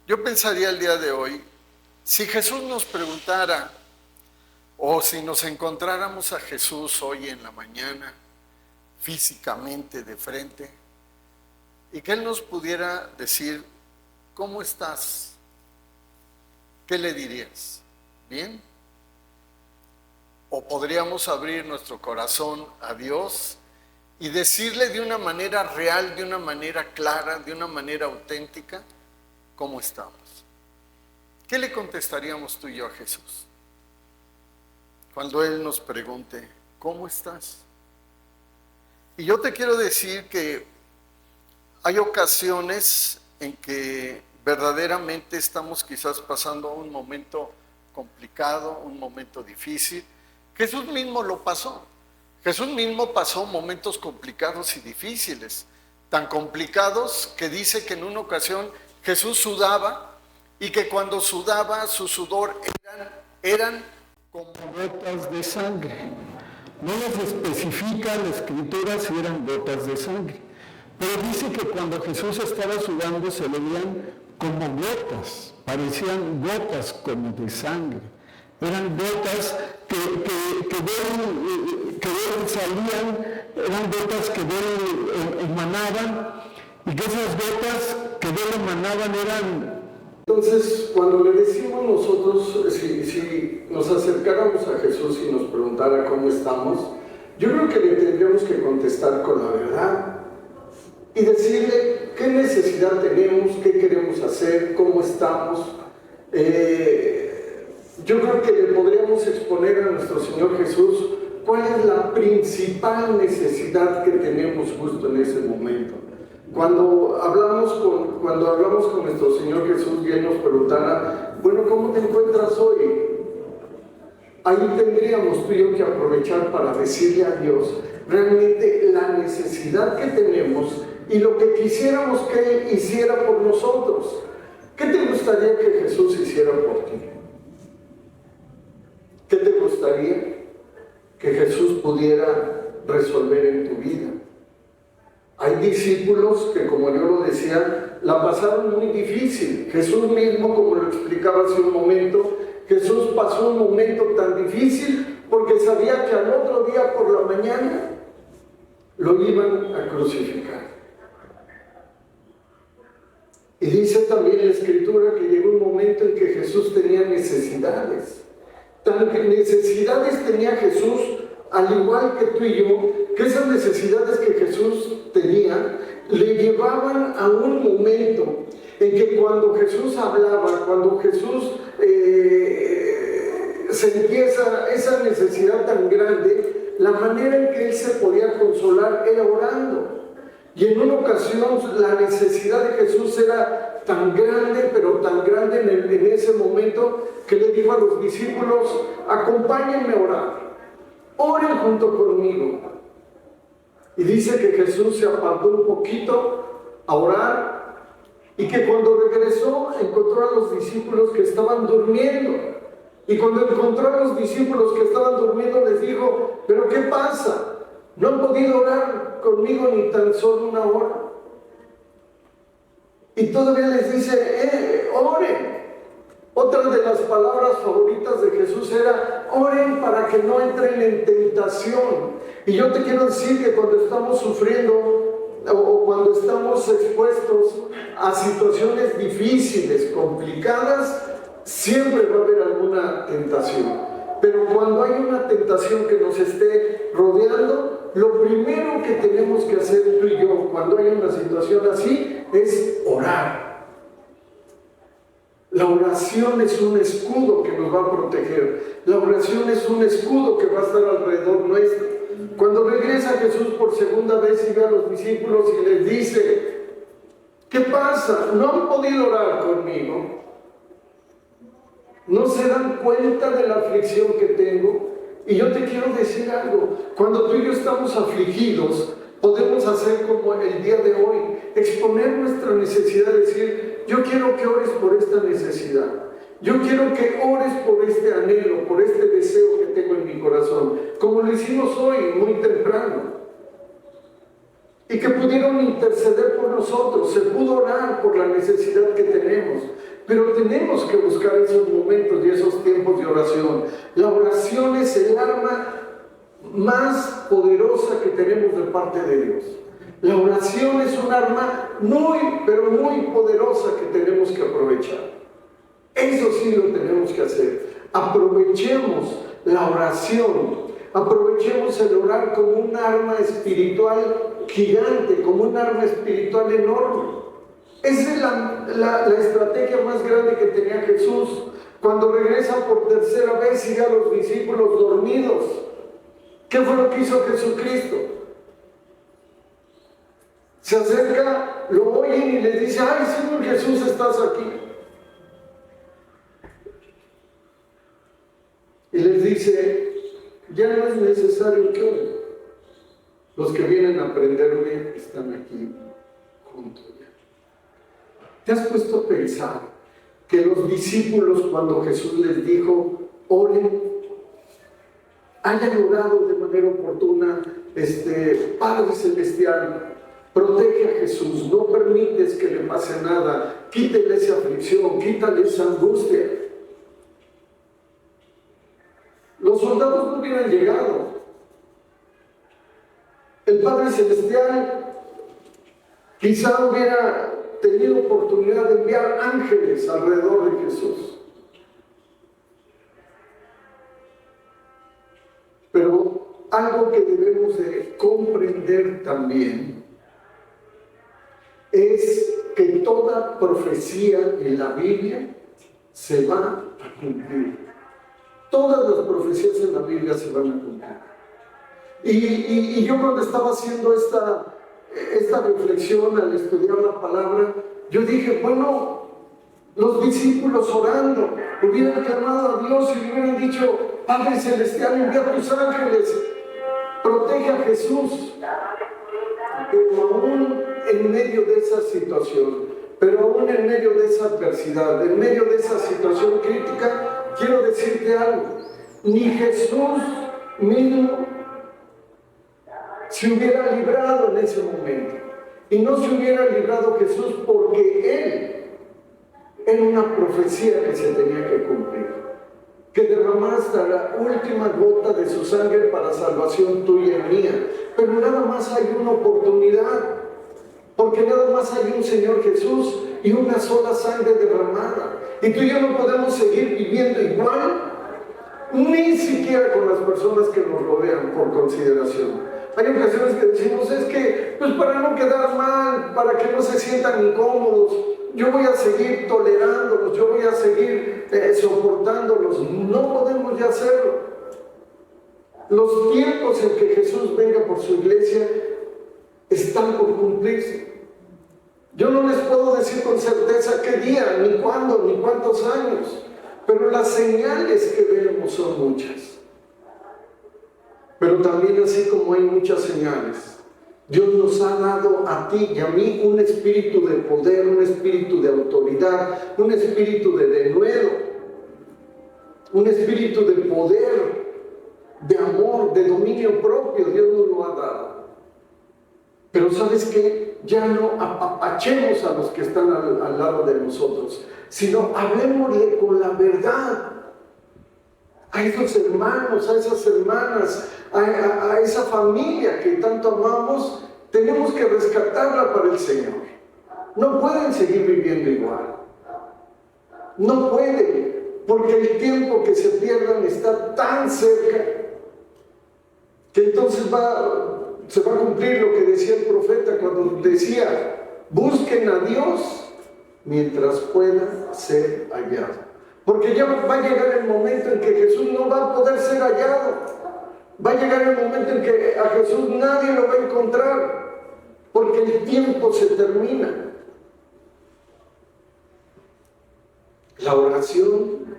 Yo pensaría el día de hoy, si Jesús nos preguntara, o si nos encontráramos a Jesús hoy en la mañana, físicamente de frente, y que Él nos pudiera decir, ¿cómo estás? ¿Qué le dirías? ¿Bien? O podríamos abrir nuestro corazón a Dios y decirle de una manera real, de una manera clara, de una manera auténtica, ¿cómo estamos? ¿Qué le contestaríamos tú y yo a Jesús? Cuando Él nos pregunte, ¿cómo estás? Y yo te quiero decir que hay ocasiones en que verdaderamente estamos quizás pasando un momento complicado, un momento difícil. Jesús mismo lo pasó. Jesús mismo pasó momentos complicados y difíciles, tan complicados que dice que en una ocasión Jesús sudaba y que cuando sudaba su sudor eran como gotas de sangre. No nos especifica la Escritura si eran gotas de sangre, pero dice que cuando Jesús estaba sudando se le veían como gotas, parecían gotas como de sangre. Eran gotas que de él salían, eran gotas que de él emanaban, y que esas gotas que de él emanaban eran... Entonces, cuando le decimos nosotros, si nos acercáramos a Jesús y nos preguntara cómo estamos, yo creo que le tendríamos que contestar con la verdad y decirle qué necesidad tenemos, qué queremos hacer, cómo estamos. Yo creo que le podríamos exponer a nuestro Señor Jesús cuál es la principal necesidad que tenemos justo en ese momento. Cuando hablamos con nuestro Señor Jesús y Él nos preguntara, bueno, ¿cómo te encuentras hoy? Ahí tendríamos tú y yo que aprovechar para decirle a Dios realmente la necesidad que tenemos y lo que quisiéramos que Él hiciera por nosotros. ¿Qué te gustaría que Jesús hiciera por ti? ¿Qué te gustaría que Jesús pudiera resolver en tu vida? Hay discípulos que, como yo lo decía, la pasaron muy difícil. Jesús mismo, como lo explicaba hace un momento, Jesús pasó un momento tan difícil porque sabía que al otro día por la mañana lo iban a crucificar. Y dice también la Escritura que llegó un momento en que Jesús tenía necesidades. Tan necesidades tenía Jesús, al igual que tú y yo, que esas necesidades que Jesús tenía le llevaban a un momento en que cuando Jesús hablaba, cuando Jesús sentía esa necesidad tan grande, la manera en que Él se podía consolar era orando. Y en una ocasión la necesidad de Jesús era tan grande, pero tan grande en ese momento, que le dijo a los discípulos, acompáñenme a orar, oren junto conmigo. Y dice que Jesús se apartó un poquito a orar y que cuando regresó encontró a los discípulos que estaban durmiendo. Y cuando encontró a los discípulos que estaban durmiendo les dijo, ¿pero qué pasa? ¿No han podido orar conmigo ni tan solo una hora? Y todavía les dice, oren. Otra de las palabras favoritas de Jesús era, oren para que no entren en tentación. Y yo te quiero decir que cuando estamos sufriendo o cuando estamos expuestos a situaciones difíciles, complicadas, siempre va a haber alguna tentación. Pero cuando hay una tentación que nos esté rodeando, lo primero que tenemos que hacer tú y yo cuando hay una situación así es orar. La oración es un escudo que nos va a proteger. La oración es un escudo que va a estar alrededor nuestro. Cuando regresa Jesús por segunda vez y ve a los discípulos y les dice, ¿qué pasa? ¿No han podido orar conmigo? ¿No se dan cuenta de la aflicción que tengo? Y yo te quiero decir algo, cuando tú y yo estamos afligidos, podemos hacer como el día de hoy, exponer nuestra necesidad, decir, yo quiero que ores por esta necesidad, yo quiero que ores por este anhelo, por este deseo que tengo en mi corazón, como lo hicimos hoy, muy temprano. Y que pudieron interceder por nosotros, se pudo orar por la necesidad que tenemos. pero tenemos que buscar esos momentos y esos tiempos de oración. La oración es el arma más poderosa que tenemos de parte de Dios. La oración es un arma muy, pero muy poderosa que tenemos que aprovechar. Eso sí lo tenemos que hacer. Aprovechemos la oración, aprovechemos el orar como un arma espiritual gigante, como un arma espiritual enorme. Esa es la estrategia más grande que tenía Jesús. Cuando regresa por tercera vez y ve a los discípulos dormidos, ¿qué fue lo que hizo Jesucristo? Se acerca, lo oyen y les dice: ¡ay, Señor Jesús, estás aquí! Y les dice: ya no es necesario que oren. Los que vienen a aprenderme están aquí junto ya. ¿Te has puesto a pensar que los discípulos, cuando Jesús les dijo oren, hayan orado de manera oportuna? Padre Celestial, protege a Jesús, no permites que le pase nada, quítale esa aflicción, quítale esa angustia. Los soldados no hubieran llegado. El Padre Celestial quizá hubiera tenido oportunidad de enviar ángeles alrededor de Jesús. Pero algo que debemos de comprender también es que toda profecía en la Biblia se va a cumplir. Todas las profecías en la Biblia se van a cumplir. Y yo cuando estaba haciendo esta reflexión al estudiar la palabra, yo dije, bueno, los discípulos orando hubieran clamado a Dios y le hubieran dicho: Padre Celestial, envía tus ángeles, protege a Jesús. Pero aún en medio de esa situación, pero aún en medio de esa adversidad, en medio de esa situación crítica, quiero decirte algo: ni Jesús mismo se hubiera librado en ese momento. Y no se hubiera librado Jesús porque Él era una profecía que se tenía que cumplir, que derramara hasta la última gota de su sangre para salvación tuya y mía. Pero nada más hay una oportunidad, porque nada más hay un Señor Jesús y una sola sangre derramada. Y tú y yo no podemos seguir viviendo igual, ni siquiera con las personas que nos rodean, por consideración. Hay ocasiones que decimos: es que, pues para no quedar mal, para que no se sientan incómodos, yo voy a seguir tolerándolos, yo voy a seguir soportándolos. No podemos ya hacerlo. Los tiempos en que Jesús venga por su iglesia están por cumplirse. Yo no les puedo decir con certeza qué día, ni cuándo, ni cuántos años, pero las señales que vemos son muchas. Pero también, así como hay muchas señales, Dios nos ha dado a ti y a mí un espíritu de poder, un espíritu de autoridad, un espíritu de denuedo, un espíritu de poder, de amor, de dominio propio. Dios nos lo ha dado. Pero ¿sabes qué? Ya no apapachemos a los que están al lado de nosotros, sino hablemosle con la verdad a esos hermanos, a esas hermanas, a esa familia que tanto amamos. Tenemos que rescatarla para el Señor. No pueden seguir viviendo igual. No pueden, porque el tiempo que se pierdan está tan cerca que entonces se va a cumplir lo que decía el profeta cuando decía: busquen a Dios mientras pueda ser hallado. Porque ya va a llegar el momento en que Jesús no va a poder ser hallado. Va a llegar el momento en que a Jesús nadie lo va a encontrar, porque el tiempo se termina. La oración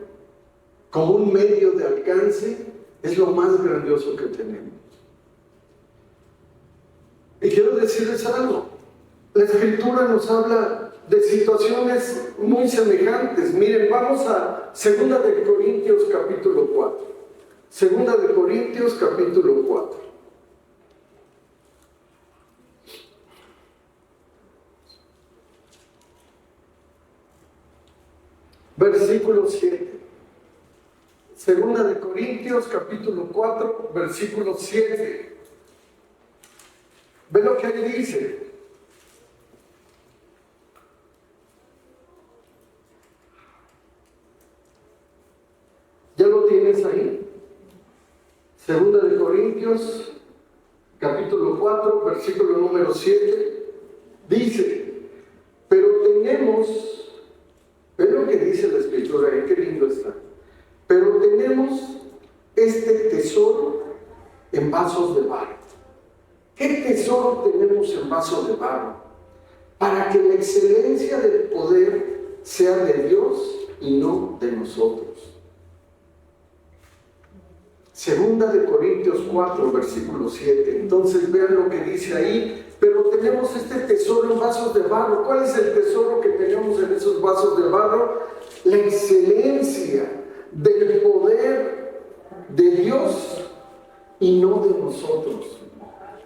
como un medio de alcance es lo más grandioso que tenemos. Y quiero decirles algo: la Escritura nos habla de situaciones muy semejantes. Miren, vamos a 2 de Corintios capítulo 4. 2 de Corintios capítulo 4. versículo 7. Segunda de Corintios, capítulo 4, versículo 7. Ve lo que ahí dice. ¿Ya lo tienes ahí? Segunda de Corintios, capítulo 4, versículo número 7. Dice, pero tenemos, ve lo que dice la Escritura, qué lindo está. Pero tenemos este tesoro en vasos de barro. ¿Qué tesoro tenemos en vasos de barro? Para que la excelencia del poder sea de Dios y no de nosotros. Segunda de Corintios 4, versículo 7. Entonces vean lo que dice ahí. Pero tenemos este tesoro en vasos de barro. ¿Cuál es el tesoro que tenemos en esos vasos de barro? La excelencia del poder de Dios y no de nosotros.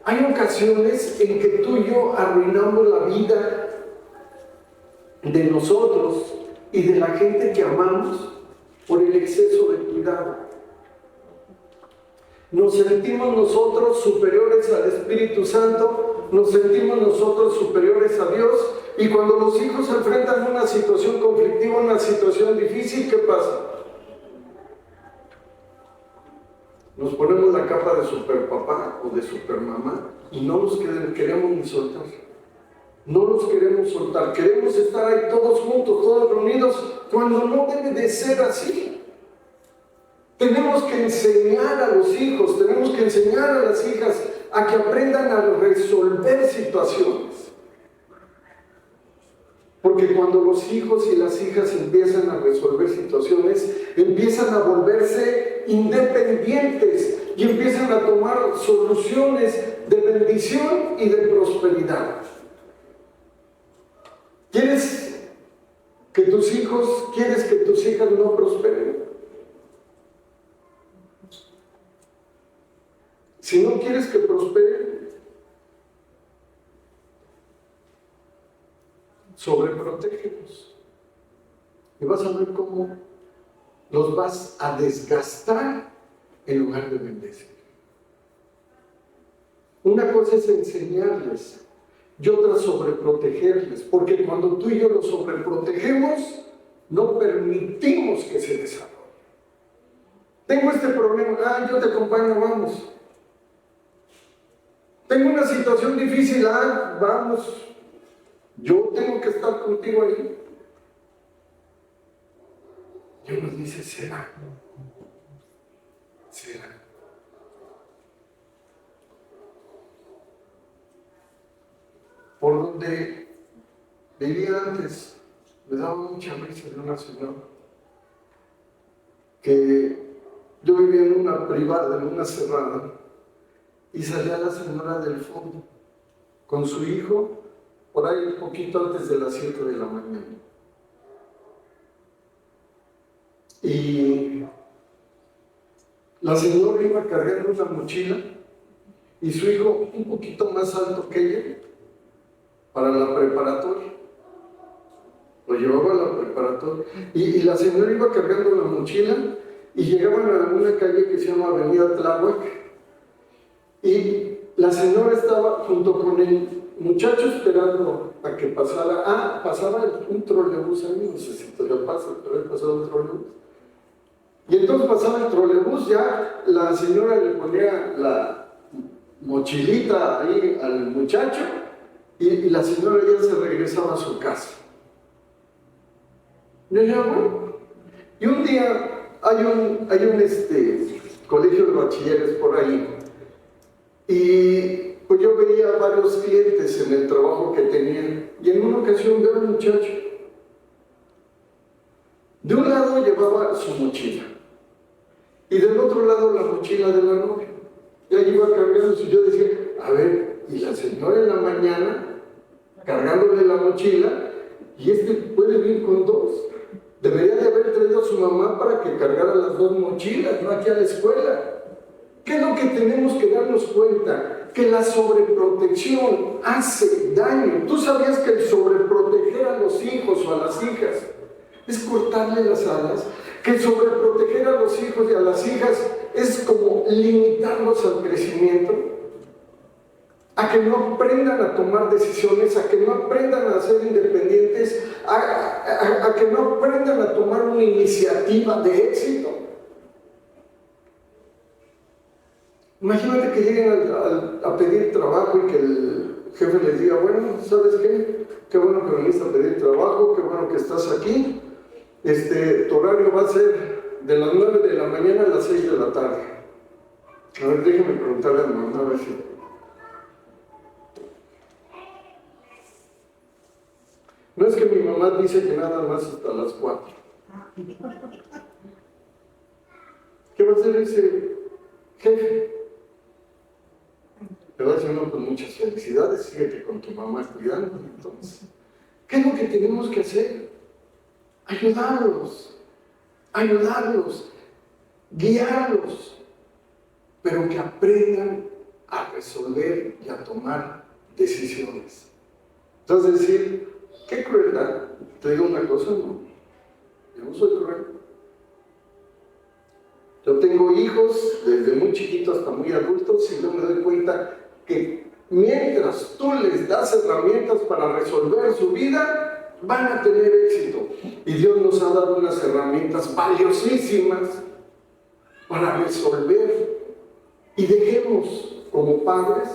Hay ocasiones en que tú y yo arruinamos la vida de nosotros y de la gente que amamos por el exceso de cuidado. Nos sentimos nosotros superiores al Espíritu Santo, nos sentimos nosotros superiores a Dios, y cuando los hijos se enfrentan a una situación conflictiva, una situación difícil, ¿qué pasa? Nos ponemos la capa de superpapá o de supermamá y no los queremos ni soltar. No los queremos soltar, queremos estar ahí todos juntos, todos reunidos, cuando no debe de ser así. Tenemos que enseñar a los hijos, tenemos que enseñar a las hijas a que aprendan a resolver situaciones. Porque cuando los hijos y las hijas empiezan a resolver situaciones, empiezan a volverse independientes y empiezan a tomar soluciones de bendición y de prosperidad. ¿Quieres que tus hijas no prosperen? Si no quieres que prosperen, sobreprotégelos. Y vas a ver cómo los vas a desgastar en lugar de bendecir. Una cosa es enseñarles y otra sobreprotegerles, porque cuando tú y yo los sobreprotegemos, no permitimos que se desarrolle. Tengo este problema, yo te acompaño, vamos. Tengo una situación difícil, vamos. Yo tengo que estar contigo ahí. Y uno dice, ¿será? Por donde vivía antes, me daba mucha risa de una señora que yo vivía en una privada, en una cerrada, y salía la señora del fondo con su hijo por ahí un poquito antes de las 7 de la mañana. Y la señora iba cargando una mochila y su hijo un poquito más alto que ella para la preparatoria. Lo llevaba a la preparatoria y la señora iba cargando la mochila y llegaban a una calle que se llama Avenida Tláhuac. Y la señora estaba junto con el muchacho esperando a que pasara. Pasaba un trolebús ahí, no sé si te lo pasa, pero había pasado un trolebús. Y entonces pasaba el trolebús, ya la señora le ponía la mochilita ahí al muchacho y la señora ya se regresaba a su casa. Y yo, bueno, y un día hay un colegio de bachilleres por ahí. Y pues yo veía varios clientes en el trabajo que tenían, y en una ocasión veo a un muchacho. De un lado llevaba su mochila, y del otro lado la mochila de la novia. Y ahí iba cargando, y yo decía, a ver, y la señora en la mañana, cargándole la mochila, y puede venir con dos. Debería de haber traído a su mamá para que cargara las dos mochilas, no aquí a la escuela. ¿Qué es lo que tenemos que darnos cuenta? Que la sobreprotección hace daño. ¿Tú sabías que el sobreproteger a los hijos o a las hijas es cortarle las alas, que sobreproteger a los hijos y a las hijas es como limitarlos al crecimiento, a que no aprendan a tomar decisiones, a que no aprendan a ser independientes, a que no aprendan a tomar una iniciativa de éxito. Imagínate que lleguen a pedir trabajo y que el jefe les diga, bueno, ¿sabes qué? Qué bueno que viniste a pedir trabajo, qué bueno que estás aquí. Tu horario va a ser de las 9 de la mañana a las 6 de la tarde. A ver, déjame preguntarle a mi mamá a ver si... No es que mi mamá dice que nada más hasta las 4. ¿Qué va a hacer ese jefe? Le va a decir, no, pues muchas felicidades, síguete con tu mamá estudiando. Entonces, ¿qué es lo que tenemos que hacer? Ayudarlos, guiarlos, pero que aprendan a resolver y a tomar decisiones. Entonces, decir, qué crueldad. Te digo una cosa, no, yo no soy cruel. Yo tengo hijos desde muy chiquitos hasta muy adultos y yo me doy cuenta que mientras tú les das herramientas para resolver su vida, van a tener éxito. Y Dios nos ha dado unas herramientas valiosísimas para resolver. Y dejemos, como padres,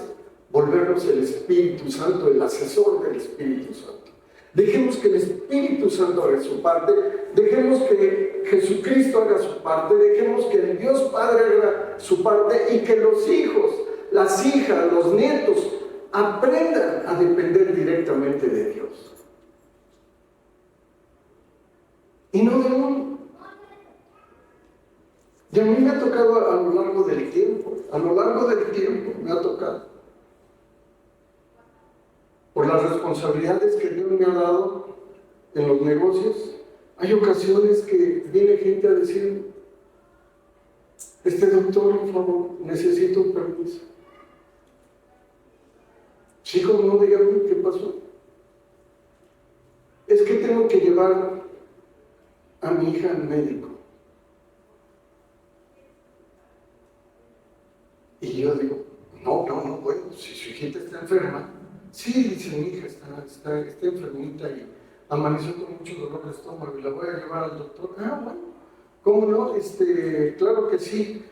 volvernos el Espíritu Santo, el asesor del Espíritu Santo. Dejemos que el Espíritu Santo haga su parte, dejemos que Jesucristo haga su parte, dejemos que el Dios Padre haga su parte y que los hijos, las hijas, los nietos aprendan a depender directamente de Dios. Y no de uno. Y a mí me ha tocado a lo largo del tiempo me ha tocado. Por las responsabilidades que Dios me ha dado en los negocios, hay ocasiones que viene gente a decir, doctor, por favor, necesito un permiso. Chico, no, dígame, ¿qué pasó? Es que tengo que llevar a mi hija al médico. Y yo digo, no, bueno, si su hijita está enferma, sí, dice mi hija, está enfermita y amaneció con mucho dolor de estómago y la voy a llevar al doctor. Ah, bueno, ¿cómo no? Claro que sí.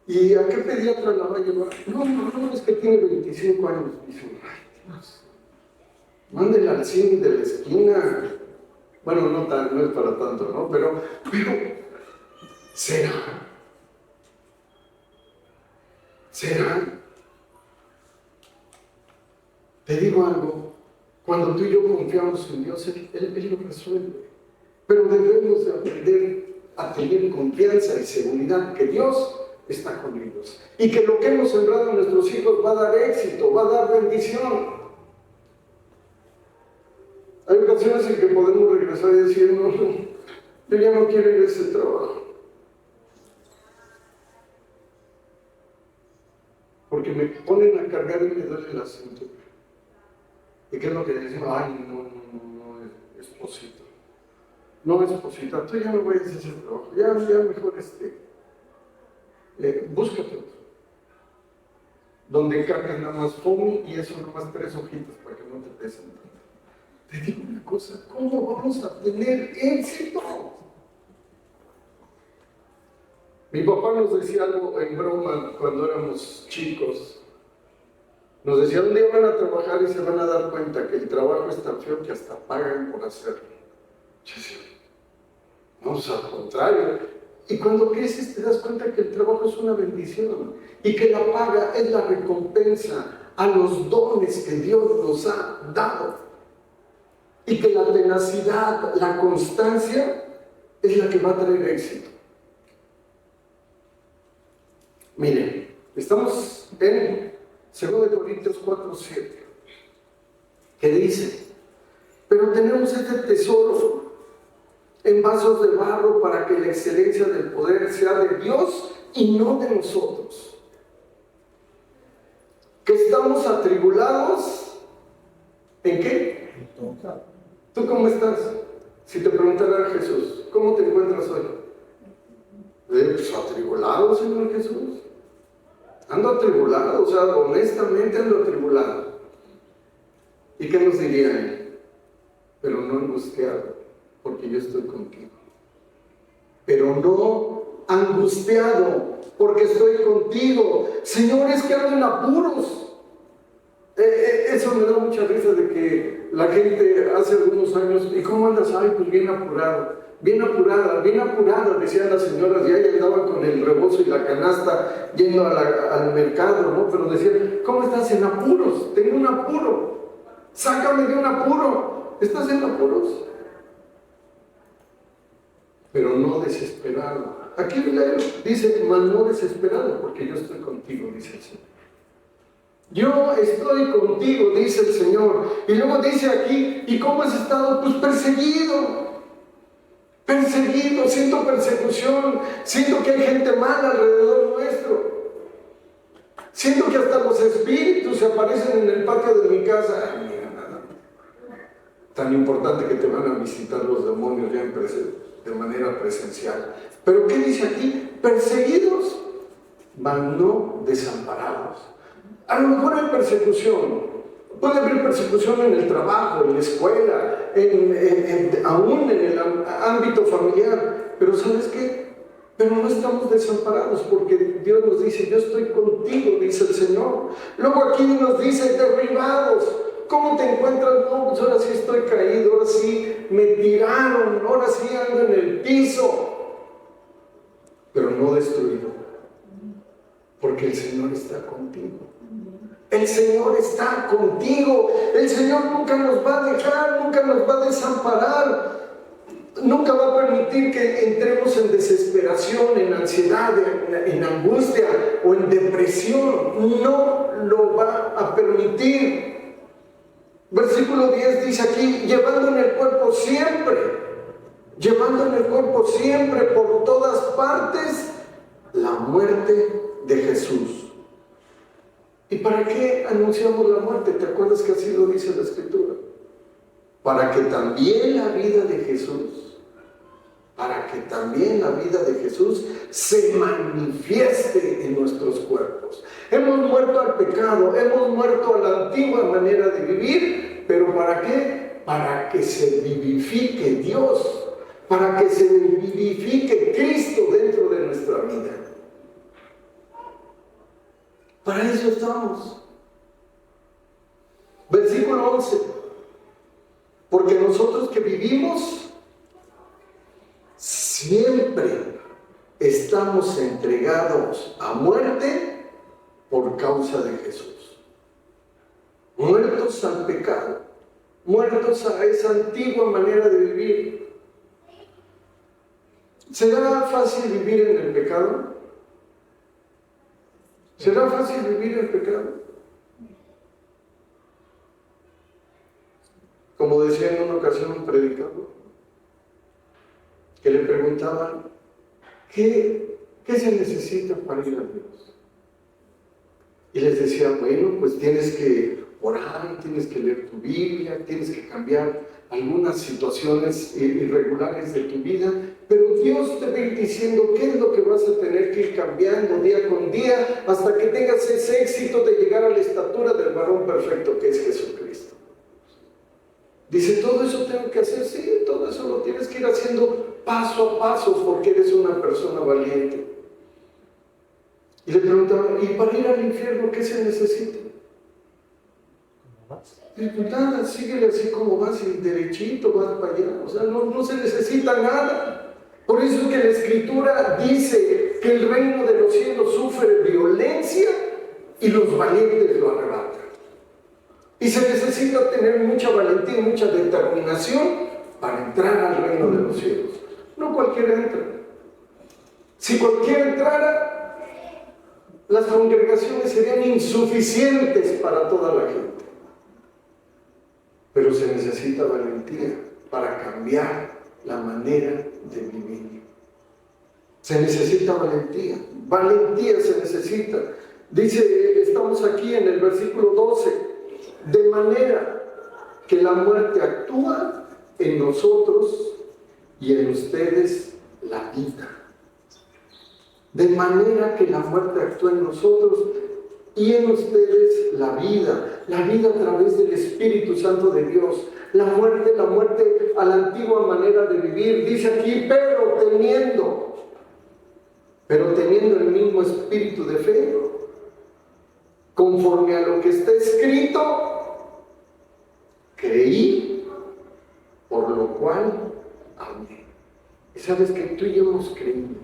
¿Y a qué pediatra la va a llevar? No, es que tiene 25 años. Dice, ay, Dios, mándela al cine de la esquina. Bueno, no es para tanto, ¿no? Pero, ¿será? Te digo algo, cuando tú y yo confiamos en Dios, Él lo resuelve. Pero debemos de aprender a tener confianza y seguridad que Dios está con ellos. Y que lo que hemos sembrado en nuestros hijos va a dar éxito, va a dar bendición. Hay ocasiones en que podemos regresar y decir, no, yo ya no quiero ir a ese trabajo. Porque me ponen a cargar y me duele la cintura. ¿Y qué es lo que decimos? Ay, no, esposito. No, esposita, tú ya no vayas a ese trabajo. Ya mejor búscate otro. Donde cargas nada más foamy y eso nada más 3 hojitas para que no te pesen tanto. Te digo una cosa, ¿cómo vamos a tener éxito? Mi papá nos decía algo en broma cuando éramos chicos. Nos decía, un día van a trabajar y se van a dar cuenta que el trabajo es tan feo que hasta pagan por hacerlo. Yo decía, no, al contrario. Y cuando creces te das cuenta que el trabajo es una bendición y que la paga es la recompensa a los dones que Dios nos ha dado. Y que la tenacidad, la constancia es la que va a traer éxito. Miren, estamos en 2 Corintios 4:7, que dice, pero tenemos este tesoro en vasos de barro para que la excelencia del poder sea de Dios y no de nosotros. Que estamos atribulados, ¿en qué? ¿Tú cómo estás? Si te preguntara Jesús, ¿cómo te encuentras hoy? Pues atribulado, Señor Jesús. Ando atribulado, o sea, honestamente ando atribulado. ¿Y qué nos diría él? Pero no angustiado, porque yo estoy contigo. Pero no angustiado, porque estoy contigo. Señor, es que ando en apuros. Eso me da mucha risa de que la gente hace algunos años, ¿y cómo andas? Ay, pues bien apurado, bien apurada, decían las señoras, y ahí andaban con el rebozo y la canasta yendo al mercado, ¿no? Pero decían, ¿cómo estás? En apuros, tengo un apuro, sácame de un apuro. ¿Estás en apuros? Pero no desesperado. Aquí dice, mas no desesperado, porque yo estoy contigo, dice el Señor. Yo estoy contigo, dice el Señor. Y luego dice aquí, ¿y cómo has estado? Pues perseguido, siento persecución, siento que hay gente mala alrededor nuestro. Siento que hasta los espíritus se aparecen en el patio de mi casa. Ay, mira, nada. Tan importante que te van a visitar los demonios ya de manera presencial. Pero ¿qué dice aquí? Perseguidos, mas no desamparados. A lo mejor hay persecución. Puede haber persecución en el trabajo, en la escuela, aún en el ámbito familiar. Pero ¿sabes qué? Pero no estamos desamparados, porque Dios nos dice, yo estoy contigo, dice el Señor. Luego aquí nos dice, derribados. ¿Cómo te encuentras? No, pues ahora sí estoy caído, ahora sí me tiraron, ahora sí ando en el piso. Pero no destruido, porque el Señor está contigo. El Señor está contigo. El Señor nunca nos va a dejar, nunca nos va a desamparar. Nunca va a permitir que entremos en desesperación, en ansiedad, en angustia o en depresión. No lo va a permitir. Versículo 10 dice aquí, llevando en el cuerpo siempre por todas partes la muerte de Jesús. ¿Y para qué anunciamos la muerte? ¿Te acuerdas que así lo dice la Escritura? Para que también la vida de Jesús se manifieste en nuestros cuerpos. Hemos muerto al pecado, hemos muerto a la antigua manera de vivir, pero ¿para qué? Para que se vivifique Dios, para que se vivifique Cristo dentro de nuestra vida. Para eso estamos. Versículo 11. Porque nosotros que vivimos siempre estamos entregados a muerte por causa de Jesús. Muertos al pecado, muertos a esa antigua manera de vivir. ¿Será fácil vivir en el pecado? ¿Será fácil vivir el pecado? Como decía en una ocasión un predicador, que le preguntaban, ¿qué se necesita para ir a Dios? Y les decía, bueno, pues tienes que orar, tienes que leer tu Biblia, tienes que cambiar algunas situaciones irregulares de tu vida, pero Dios te va a ir diciendo qué es lo que vas a tener que ir cambiando día con día hasta que tengas ese éxito de llegar a la estatura del varón perfecto que es Jesucristo. Dice, todo eso tengo que hacer, sí, todo eso lo tienes que ir haciendo paso a paso porque eres una persona valiente. Y le preguntaban, ¿y para ir al infierno qué se necesita? Y pues nada, síguele así como vas y derechito, vas para allá. O sea, no se necesita nada. Por eso es que la Escritura dice que el reino de los cielos sufre violencia y los valientes lo arrebatan. Y se necesita tener mucha valentía y mucha determinación para entrar al reino de los cielos. No cualquiera entra. Si cualquiera entrara, las congregaciones serían insuficientes para toda la gente. Pero se necesita valentía para cambiar la manera de vivir. Se necesita valentía. Valentía se necesita. Dice, estamos aquí en el versículo 12. De manera que la muerte actúa en nosotros y en ustedes la vida. De manera que la muerte actúa en nosotros y en ustedes la vida a través del Espíritu Santo de Dios. La muerte a la antigua manera de vivir. Dice aquí, pero teniendo el mismo espíritu de fe, conforme a lo que está escrito, creí, por lo cual hablé. Y sabes que tú y yo hemos creído.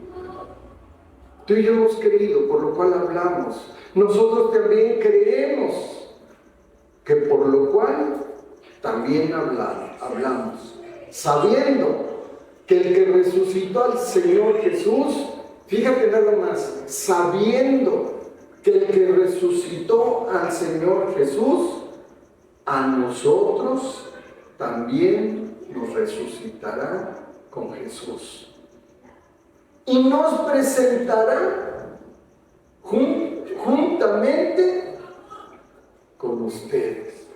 Tú y yo hemos creído, por lo cual hablamos. Nosotros también creemos, que por lo cual también hablamos, sabiendo que el que resucitó al Señor Jesús, fíjate nada más, sabiendo que el que resucitó al Señor Jesús, a nosotros también nos resucitará con Jesús. Y nos presentará juntamente con ustedes.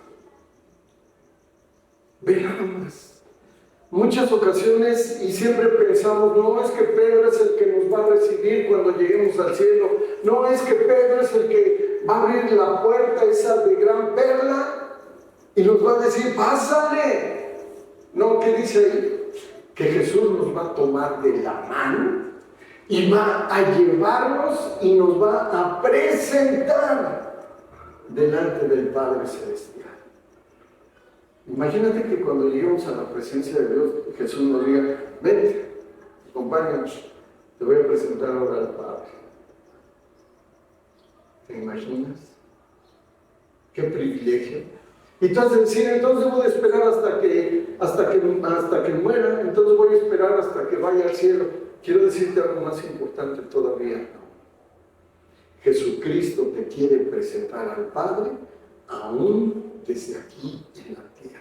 Ve nada más. Muchas ocasiones y siempre pensamos, no es que Pedro es el que nos va a recibir cuando lleguemos al cielo, no es que Pedro es el que va a abrir la puerta esa de gran perla y nos va a decir, pásale. No, ¿qué dice ahí? Que Jesús nos va a tomar de la mano y va a llevarnos y nos va a presentar delante del Padre Celestial. Imagínate que cuando lleguemos a la presencia de Dios, Jesús nos diga, vente, acompáñanos, te voy a presentar ahora al Padre. ¿Te imaginas? ¡Qué privilegio! Y entonces decir, entonces voy a esperar hasta que muera, entonces voy a esperar hasta que vaya al cielo. Quiero decirte algo más importante todavía. Jesucristo te quiere presentar al Padre aún desde aquí en la tierra.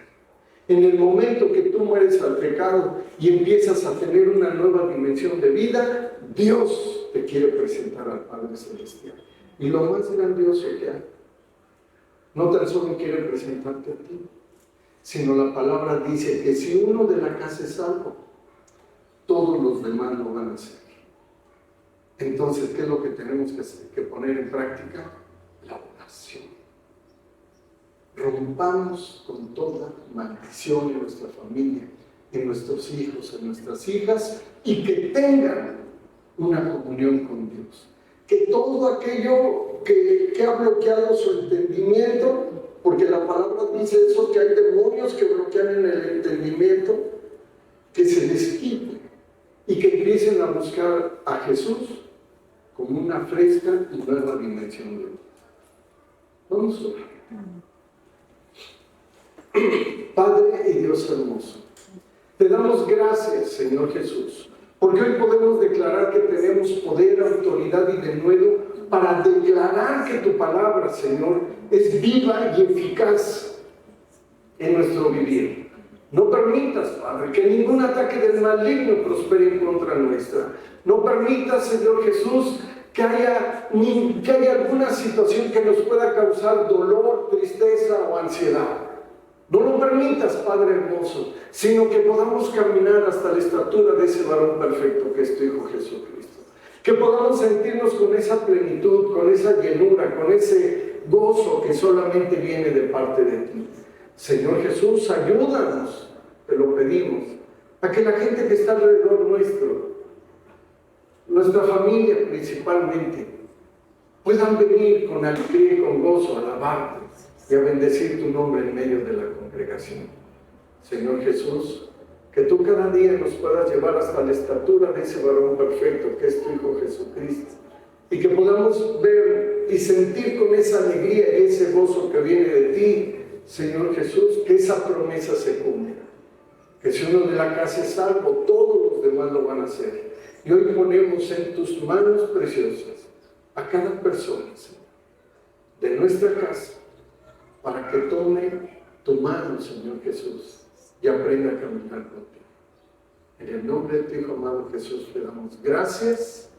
En el momento que tú mueres al pecado y empiezas a tener una nueva dimensión de vida, Dios te quiere presentar al Padre Celestial. Y lo más grandioso que hay, no tan solo quiere presentarte a ti, sino la palabra dice que si uno de la casa es salvo, todos los demás lo van a hacer. Entonces, ¿qué es lo que tenemos que poner en práctica? La oración. Rompamos con toda maldición en nuestra familia, en nuestros hijos, en nuestras hijas, y que tengan una comunión con Dios. Que todo aquello que ha bloqueado su entendimiento, porque la palabra dice eso, que hay demonios que bloquean en el entendimiento, que se les quite y que empiecen a buscar a Jesús como una fresca y nueva dimensión de vida. Vamos a orar. Padre y Dios hermoso, te damos gracias, Señor Jesús, porque hoy podemos declarar que tenemos poder, autoridad y denuedo para declarar que tu palabra, Señor, es viva y eficaz en nuestro vivir. No permitas, Padre, que ningún ataque del maligno prospere en contra nuestra. No permitas, Señor Jesús, que haya alguna situación que nos pueda causar dolor, tristeza o ansiedad. No lo permitas, Padre hermoso, sino que podamos caminar hasta la estatura de ese varón perfecto que es tu Hijo Jesucristo. Que podamos sentirnos con esa plenitud, con esa llenura, con ese gozo que solamente viene de parte de ti. Señor Jesús, ayúdanos, te lo pedimos, a que la gente que está alrededor nuestro, nuestra familia principalmente, puedan venir con alegría y con gozo a alabarte y a bendecir tu nombre en medio de la congregación. Señor Jesús, que tú cada día nos puedas llevar hasta la estatura de ese varón perfecto que es tu Hijo Jesucristo, y que podamos ver y sentir con esa alegría y ese gozo que viene de ti, Señor Jesús, que esa promesa se cumpla. Que si uno de la casa es salvo, todos los demás lo van a hacer. Y hoy ponemos en tus manos preciosas a cada persona, Señor, de nuestra casa, para que tome tu mano, Señor Jesús, y aprenda a caminar contigo. En el nombre de tu Hijo amado Jesús, te damos gracias